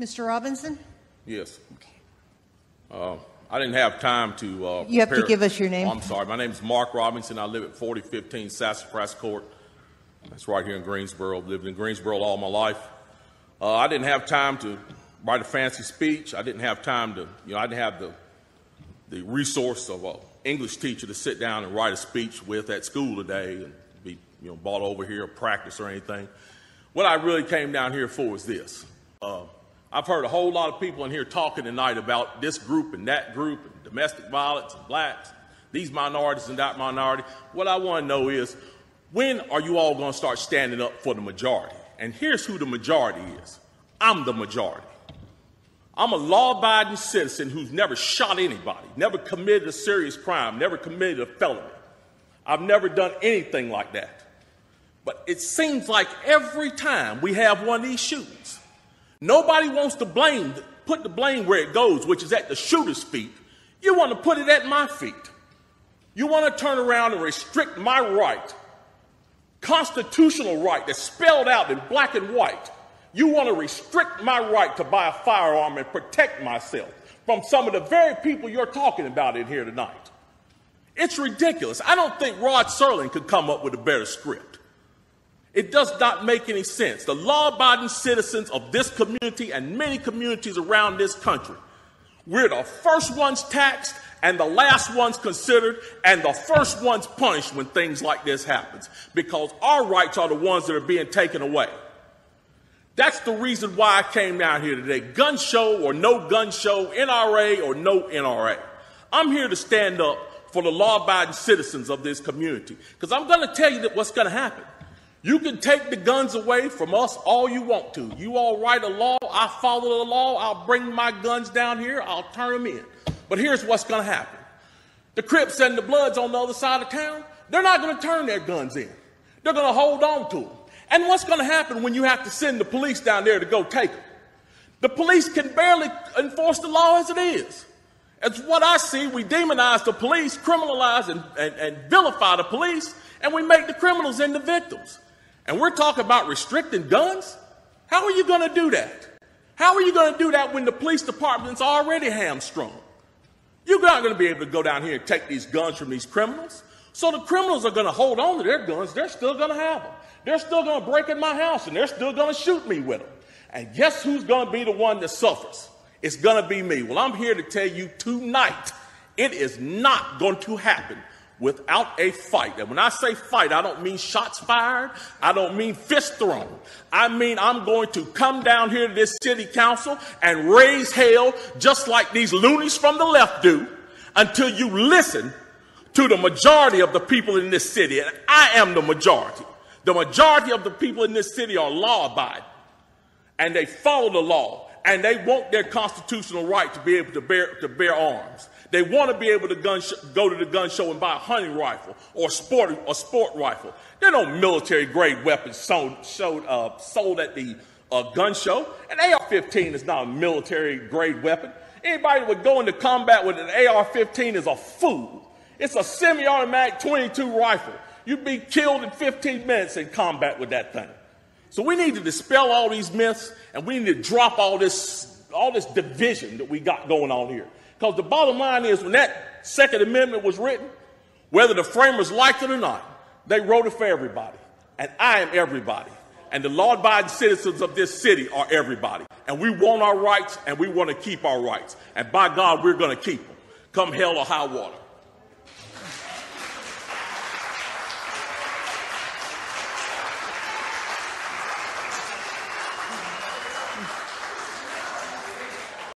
Mr. Robinson? Yes. I didn't have time to You have to give us your name. Oh, I'm sorry. My name is Mark Robinson. I live at 4015 Sassafras Court. That's right here in Greensboro. I've lived in Greensboro all my life. I didn't have time to write a fancy speech. I didn't have time to, I didn't have the resource of an English teacher to sit down and write a speech with at school today and be, brought over here or practice or anything. What I really came down here for is this. I've heard a whole lot of people in here talking tonight about this group and that group and domestic violence and blacks, these minorities and that minority. What I want to know is, when are you all going to start standing up for the majority? And here's who the majority is. I'm the majority. I'm a law-abiding citizen who's never shot anybody, never committed a serious crime, never committed a felony. I've never done anything like that. But it seems like every time we have one of these shootings, nobody wants to put the blame where it goes, which is at the shooter's feet. You want to put it at my feet. You want to turn around and restrict my right, constitutional right that's spelled out in black and white. You want to restrict my right to buy a firearm and protect myself from some of the very people you're talking about in here tonight. It's ridiculous. I don't think Rod Serling could come up with a better script. It does not make any sense. The law-abiding citizens of this community and many communities around this country, we're the first ones taxed and the last ones considered and the first ones punished when things like this happens, because our rights are the ones that are being taken away. That's the reason why I came down here today. Gun show or no gun show, NRA or no NRA. I'm here to stand up for the law-abiding citizens of this community, because I'm going to tell you that what's going to happen. You can take the guns away from us all you want to. You all write a law, I follow the law, I'll bring my guns down here, I'll turn them in. But here's what's going to happen. The Crips and the Bloods on the other side of town, they're not going to turn their guns in. They're going to hold on to them. And what's going to happen when you have to send the police down there to go take them? The police can barely enforce the law as it is. As what I see, we demonize the police, criminalize and vilify the police, and we make the criminals into victims. And we're talking about restricting guns? How are you going to do that? How are you going to do that when the police department's already hamstrung? You're not going to be able to go down here and take these guns from these criminals. So the criminals are going to hold on to their guns. They're still going to have them. They're still going to break in my house, and they're still going to shoot me with them. And guess who's going to be the one that suffers? It's going to be me. Well, I'm here to tell you tonight, it is not going to happen without a fight. And when I say fight, I don't mean shots fired. I don't mean fist thrown. I mean I'm going to come down here to this city council and raise hell just like these loonies from the left do until you listen to the majority of the people in this city. And I am the majority. The majority of the people in this city are law-abiding, and they follow the law, and they want their constitutional right to be able to bear arms. They want to be able to go to the gun show and buy a hunting rifle or a sport rifle. There are no military-grade weapons sold at the gun show. An AR-15 is not a military-grade weapon. Anybody that would go into combat with an AR-15 is a fool. It's a semi-automatic .22 rifle. You'd be killed in 15 minutes in combat with that thing. So we need to dispel all these myths, and we need to drop all this division that we got going on here. Because the bottom line is, when that Second Amendment was written, whether the framers liked it or not, they wrote it for everybody. And I am everybody. And the law-abiding citizens of this city are everybody. And we want our rights, and we want to keep our rights. And by God, we're going to keep them, come hell or high water.